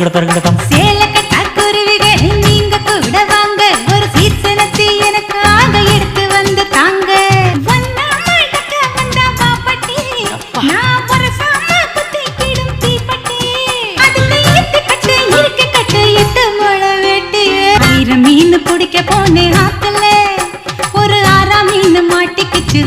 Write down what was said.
சேல கட்டா குருவிகள் நீங்க கூட வாங்க ஒரு சீசனத்தை எனக்கு ஆக எடுத்து வந்து தாங்க வந்தா மாட்டக்க வந்தா பாப்பட்டி நான் ஒரு சாமா குத்தி கிடும் தீப்பட்டி அதுல ஏத்து கட்டு இருக்கு கட்டு எட்டு முளை வெட்டி ஆயிரம் மீன் பிடிக்க போனே ஆத்துல ஒரு 6 மீன் மாட்டிக்கிச்சு